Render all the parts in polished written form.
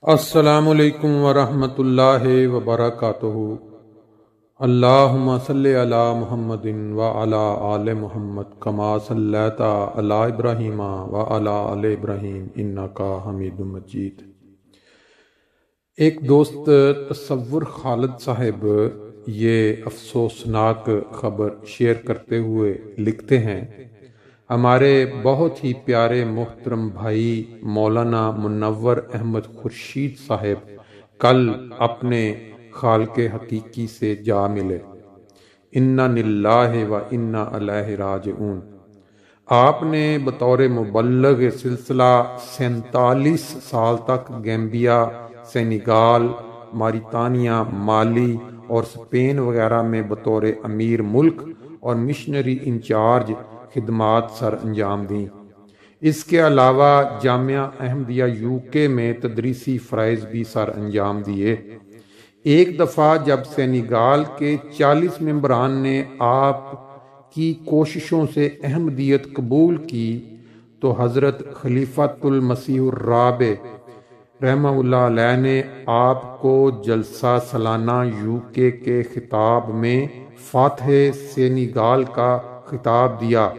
السلام علیکم ورحمۃ اللہ وبرکاتہ۔ اللہم صلی علی محمد وعلی آل محمد کما صلیت علی ابراہیم وعلی آل ابراہیم انک حمید مجید۔ ایک دوست تصور خالد صاحب یہ افسوسناک خبر شیئر کرتے ہوئے لکھتے ہیں، ہمارے بہت ہی پیارے محترم بھائی مولانا منور احمد خورشید صاحب کل اپنے خالق حقیقی سے جا ملے۔ انا للہ و انا الیہ راجعون۔ آپ نے بطور مبلغ سلسلہ 47 سال تک گیمبیا، سینیگال، ماریتانیہ، مالی اور اسپین وغیرہ میں بطور امیر ملک اور مشنری انچارج خدمات سر انجام دیں۔ اس کے علاوہ جامعہ احمدیہ UK میں تدریسی فرائض بھی سر انجام دیے۔ ایک دفعہ جب سینیگال کے 40 ممبران نے آپ کی کوششوں سے احمدیت قبول کی تو حضرت خلیفۃ المسیح الرابع رحمہ اللہ علیہ نے آپ کو جلسہ سالانہ UK کے خطاب میں فاتح سینیگال کا خطاب دیا۔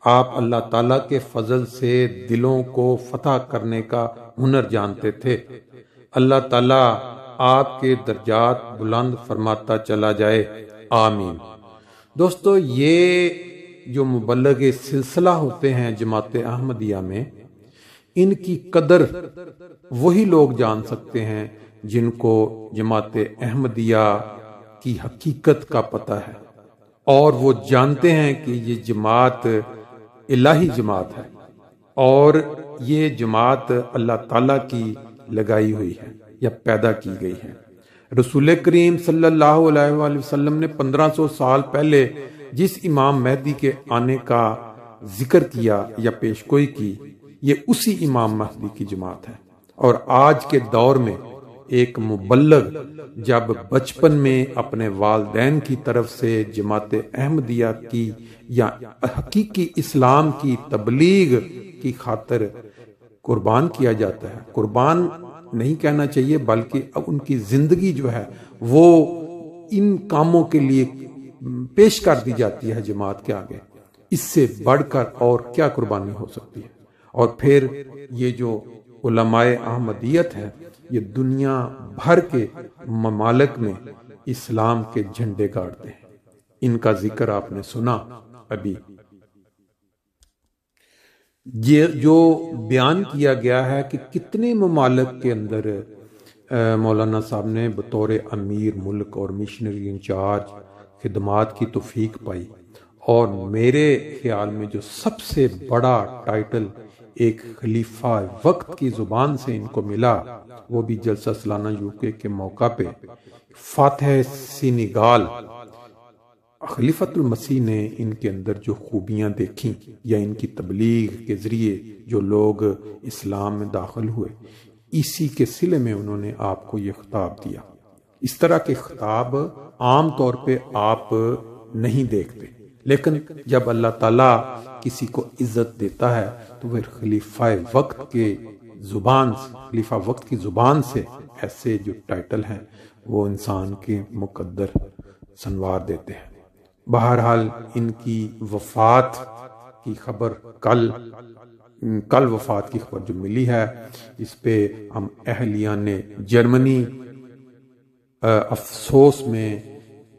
آپ اللہ تعالیٰ کے فضل سے دلوں کو فتح کرنے کا ہنر جانتے تھے۔ اللہ تعالیٰ آپ کے درجات بلند فرماتا چلا جائے، آمین۔ دوستو، یہ جو مبلغ سلسلہ ہوتے ہیں جماعت احمدیہ میں، ان کی قدر وہی لوگ جان سکتے ہیں جن کو جماعت احمدیہ کی حقیقت کا پتہ ہے، اور وہ جانتے ہیں کہ یہ جماعت الہی جماعت ہے اور یہ جماعت اللہ تعالیٰ کی لگائی ہوئی ہے یا پیدا کی گئی ہے۔ رسول کریم صلی اللہ علیہ وآلہ وسلم نے 1500 سال پہلے جس امام مہدی کے آنے کا ذکر کیا یا پیشگوئی کی، یہ اسی امام مہدی کی جماعت ہے۔ اور آج کے دور میں ایک مبلغ جب بچپن میں اپنے والدین کی طرف سے جماعت احمدیہ کی یا حقیقی اسلام کی تبلیغ کی خاطر قربان کیا جاتا ہے، قربان نہیں کہنا چاہیے بلکہ اب ان کی زندگی جو ہے وہ ان کاموں کے لیے پیش کر دی جاتی ہے جماعت کے آگے، اس سے بڑھ کر اور کیا قربانی ہو سکتی ہے۔ اور پھر یہ جو علماء احمدیت ہے، یہ دنیا بھر کے ممالک میں اسلام کے جھنڈے گاڑتے ہیں۔ ان کا ذکر آپ نے سنا ابھی۔ یہ جو بیان کیا گیا ہے کہ کتنے ممالک کے اندر مولانا صاحب نے بطور امیر ملک اور مشنری انچارج خدمات کی توفیق پائی، اور میرے خیال میں جو سب سے بڑا ٹائٹل ایک خلیفہ وقت کی زبان سے ان کو ملا، وہ بھی جلسہ سالانہ UK کے موقع پہ فاتح سینیگال۔ خلیفۃ المسیح نے ان کے اندر جو خوبیاں دیکھیں یا ان کی تبلیغ کے ذریعے جو لوگ اسلام میں داخل ہوئے، اسی کے صلے میں انہوں نے آپ کو یہ خطاب دیا۔ اس طرح کے خطاب عام طور پہ آپ نہیں دیکھتے، لیکن جب اللہ تعالیٰ کسی کو عزت دیتا ہے تو وہ خلیفہ وقت کی زبان سے ایسے جو ٹائٹل ہیں وہ انسان کے مقدر سنوار دیتے ہیں۔ بہرحال ان کی وفات کی خبر کل وفات کی خبر جو ملی ہے، اس پہ ہم اہلیان جرمنی افسوس میں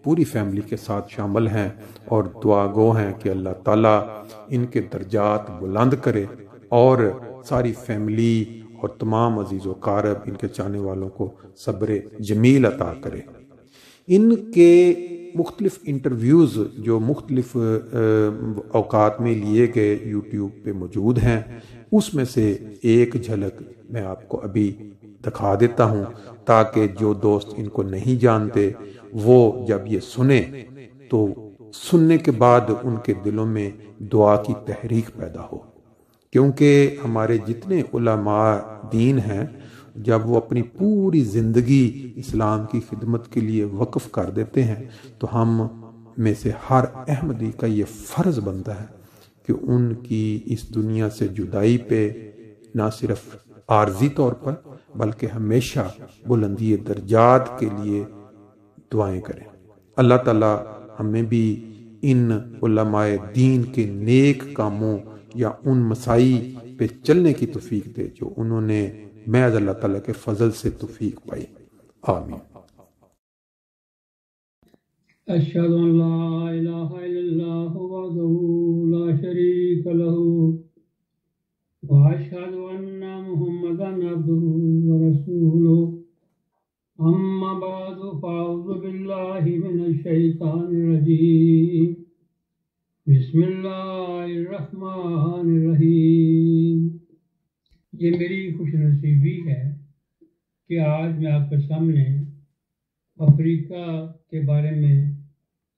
پوری فیملی کے ساتھ شامل ہیں اور دعا گو ہیں کہ اللہ تعالیٰ ان کے درجات بلند کرے اور ساری فیملی اور تمام عزیز و اقارب ان کے چاہنے والوں کو صبر جمیل عطا کرے۔ ان کے مختلف انٹرویوز جو مختلف اوقات میں لیے گئے YouTube پہ موجود ہیں، اس میں سے ایک جھلک میں آپ کو ابھی دکھا دیتا ہوں تاکہ جو دوست ان کو نہیں جانتے وہ جب یہ سنیں تو سننے کے بعد ان کے دلوں میں دعا کی تحریک پیدا ہو، کیونکہ ہمارے جتنے علماء دین ہیں جب وہ اپنی پوری زندگی اسلام کی خدمت کے لیے وقف کر دیتے ہیں تو ہم میں سے ہر احمدی کا یہ فرض بنتا ہے کہ ان کی اس دنیا سے جدائی پہ نہ صرف عارضی طور پر بلکہ ہمیشہ بلندی درجات کے لیے دعائیں کریں۔ اللہ تعالیٰ ہمیں بھی ان علماء دین کے نیک کاموں یا ان مسائی پہ چلنے کی توفیق دے جو انہوں نے محض اللہ تعالیٰ کے فضل سے توفیق پائی۔ آمین۔ اشہد ان لا الہ الا اللہ وحدہ لا شریک لہ واشہد ان محمدا عبدہ ورسولہ اما بعد فاعوذ باللہ من الشیطان الرجیم بسم اللہ الرحمن الرحیم۔ یہ میری خوش نصیبی ہے کہ آج میں آپ کے سامنے افریقہ کے بارے میں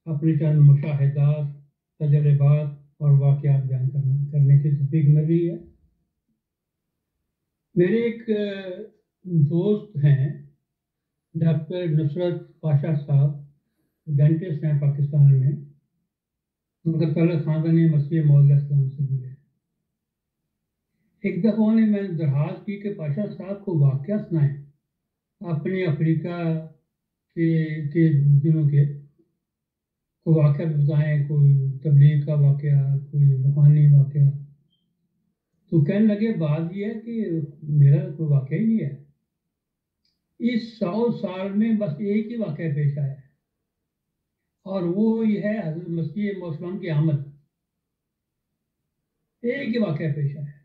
اپنے چند مشاہدات، تجربات اور واقعات بیان کرنے کی توفیق مل رہی ہے۔ میرے ایک دوست ہیں ڈاکٹر نصرت پاشا صاحب، ڈینٹسٹ ہیں پاکستان میں، ان کا تعلق خاندان مسیح موعود اسلام سے بھی ہے۔ ایک دفعہ انہیں میں نے درخواست کی کہ پاشا صاحب کو واقعہ سنائیں اپنے افریقہ کے دنوں کے، کوئی واقعہ بتائیں، کوئی تبلیغ کا واقعہ، کوئی روحانی واقعہ۔ تو کہنے لگے بات یہ ہے کہ میرا کوئی واقعہ ہی نہیں ہے، اس 100 سال میں بس ایک ہی واقعہ پیش آیا ہے، اور وہ یہ ہے حضرت مسیح موعود السلام کی آمد۔ ایک ہی واقعہ پیش آیا ہے،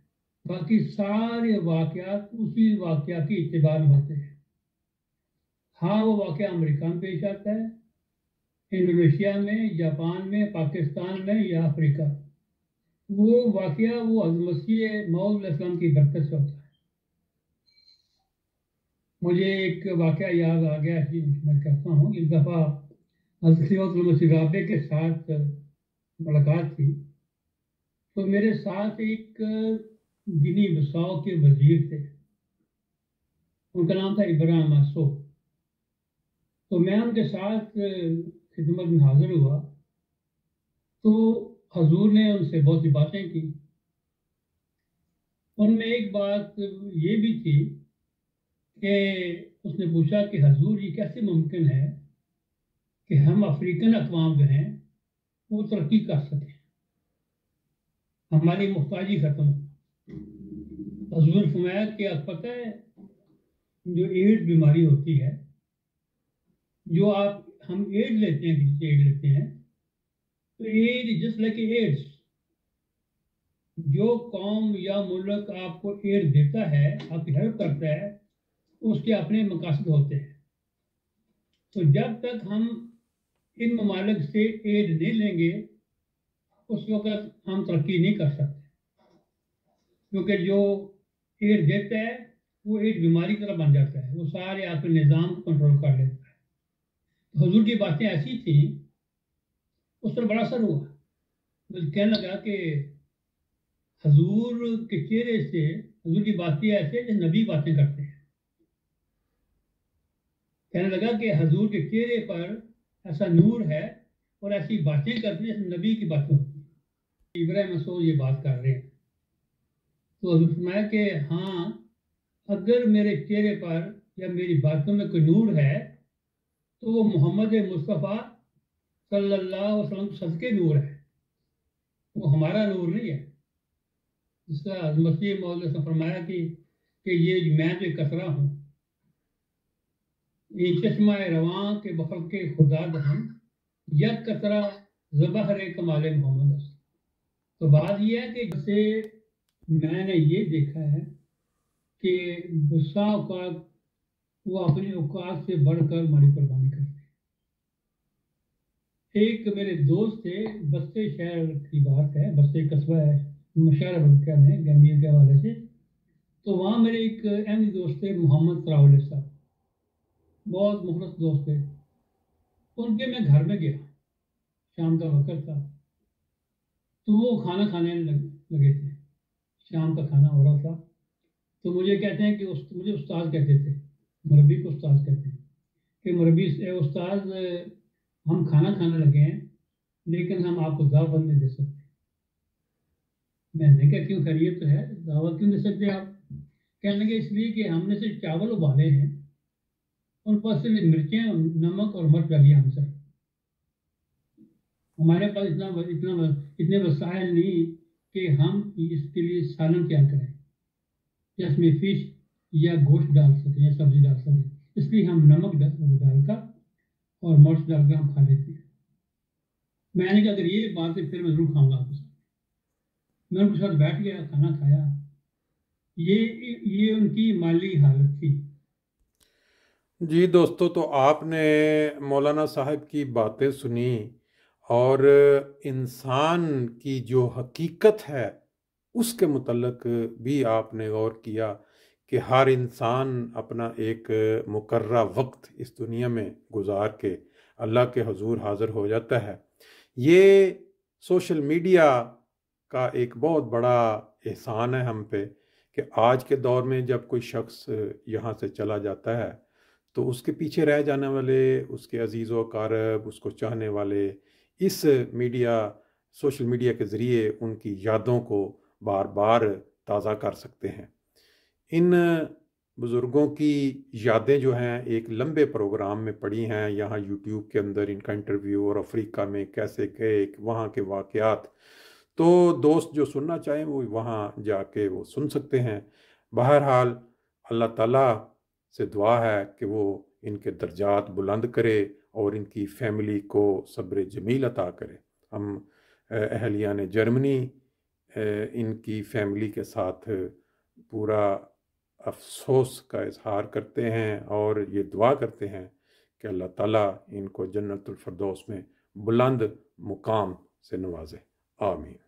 باقی سارے واقعات اسی واقعہ کی اتباع میں ہوتے ہیں۔ ہاں وہ واقعہ امریکہ میں پیش آتا ہے، انڈونیشیا میں، جاپان میں، پاکستان میں یا افریقہ، وہ واقعہ وہ حضرت مسیح موعود علیہ السلام کی برکت سے ہوتا ہے۔ مجھے ایک واقعہ یاد آ گیا کہ میں کہتا ہوں، ایک دفعہ حضرت مسیح رابع کے ساتھ ملاقات تھی، تو میرے ساتھ ایک گنی بساؤ کے وزیر تھے، ان کا نام تھا ابراہیم آسو۔ تو میں ان کے ساتھ خدمت میں حاضر ہوا تو حضور نے ان سے بہت سی باتیں کی۔ ان میں ایک بات یہ بھی تھی کہ اس نے پوچھا کہ حضور یہ کیسے ممکن ہے کہ ہم افریقن اقوام جو ہیں وہ ترقی کر سکیں، ہماری محتاجی ختم ہو۔ حضور فرمایا کہ آپ پتہ ہے جو ایڈز بیماری ہوتی ہے، جو ہم ایڈ لیتے ہیں، کسی سے ایڈ لیتے ہیں، تو ایڈ جسٹ لائک ایڈس، جو قوم یا ملک آپ کو ایڈ دیتا ہے، آپ کی ہیلپ کرتا ہے، اس کے اپنے مقاصد ہوتے ہیں۔ تو جب تک ہم ان ممالک سے ایڈ نہیں لیں گے اس وقت ہم ترقی نہیں کر سکتے، کیونکہ جو ایڈ دیتا ہے وہ ایک بیماری کی طرح بن جاتا ہے، وہ سارے آپ کے نظام کو کنٹرول کر لیتا ہے۔ حضور کی باتیں ایسی تھیں، اس پر بڑا اثر ہوا۔ مجھے کہنے لگا کہ حضور کے چہرے سے، حضور کی باتیں ایسے جیسے نبی باتیں کرتے ہیں۔ کہنے لگا کہ حضور کے چہرے پر ایسا نور ہے اور ایسی باتیں کرتے ہیں جیسے نبی کی باتیں ہوتی ہیں۔ ابراہیم مسعود یہ بات کر رہے ہیں، تو حضور فرمایا کہ ہاں، اگر میرے چہرے پر یا میری باتوں میں کوئی نور ہے تو وہ محمد مصطفیٰ صلی اللہ علیہ وسلم کے صدقے نور ہے، وہ ہمارا نور نہیں ہے۔ جس طرح حضرت مسیح موعود نے فرمایا کہ یہ میں جو قطرہ ہوں، یہ چشمہ رواں کے بخل کے خدا دہم، یک قطرہ ذبح کمال محمد۔ تو بات یہ ہے کہ جیسے میں نے یہ دیکھا ہے کہ بسا اوقات وہ اپنے اوقات سے بڑھ کر ہماری قربانی کرتے ہیں۔ ایک میرے دوست تھے، بستے شہر کی بات ہے، بستے قصبہ ہے مشہور افریقہ میں گیمبیا کے حوالے سے، تو وہاں میرے ایک اہم دوست تھے محمد تراولے صاحب، بہت مخلص دوست تھے۔ ان کے میں گھر میں گیا، شام کا وقت تھا، تو وہ کھانا کھانے لگے تھے، شام کا کھانا ہو رہا تھا۔ تو مجھے کہتے ہیں کہ مجھے استاد کہتے تھے، مربی کو استاد کہتے ہیں، کہ مربی استاد ہم کھانا کھانے لگے ہیں لیکن ہم آپ کو دعوت نہیں دے سکتے۔ میں نے کہا کیوں، خیریت تو ہے، دعوت کیوں دے سکتے آپ؟ کہنے لگے اس لیے کہ ہم نے صرف چاول ابالے ہیں، ان پر صرف مرچیں، نمک اور مرچ ڈالی ہم سے، ہمارے پاس اتنے وسائل نہیں کہ ہم اس کے لیے سالن تیار کریں یا اس میں فش یا گوشت ڈال سکیں یا سبزی ڈال سکیں، اس لیے ہم نمک ڈال کر اور مرچ ڈال کر ہم کھا لیتے ہیں۔ میں نے کہا اگر یہ بات ہے پھر میں ضرور کھاؤں گا آپ کے ساتھ۔ میں ان کے ساتھ بیٹھ گیا، کھانا کھایا۔ یہ ان کی مالی حالت تھی۔ جی دوستو، تو آپ نے مولانا صاحب کی باتیں سنی اور انسان کی جو حقیقت ہے اس کے متعلق بھی آپ نے غور کیا کہ ہر انسان اپنا ایک مقررہ وقت اس دنیا میں گزار کے اللہ کے حضور حاضر ہو جاتا ہے۔ یہ سوشل میڈیا کا ایک بہت بڑا احسان ہے ہم پہ کہ آج کے دور میں جب کوئی شخص یہاں سے چلا جاتا ہے تو اس کے پیچھے رہ جانے والے، اس کے عزیز و اقارب، اس کو چاہنے والے اس سوشل میڈیا کے ذریعے ان کی یادوں کو بار بار تازہ کر سکتے ہیں۔ ان بزرگوں کی یادیں جو ہیں ایک لمبے پروگرام میں پڑی ہیں، یہاں یوٹیوب کے اندر ان کا انٹرویو، اور افریقہ میں کیسے گئے، وہاں کے واقعات، تو دوست جو سننا چاہیں وہ وہاں جا کے وہ سن سکتے ہیں۔ بہرحال اللہ تعالیٰ سے دعا ہے کہ وہ ان کے درجات بلند کرے اور ان کی فیملی کو صبر جمیل عطا کرے۔ ہم اہلیان جرمنی ان کی فیملی کے ساتھ پورا افسوس کا اظہار کرتے ہیں اور یہ دعا کرتے ہیں کہ اللہ تعالیٰ ان کو جنت الفردوس میں بلند مقام سے نوازے۔ آمین۔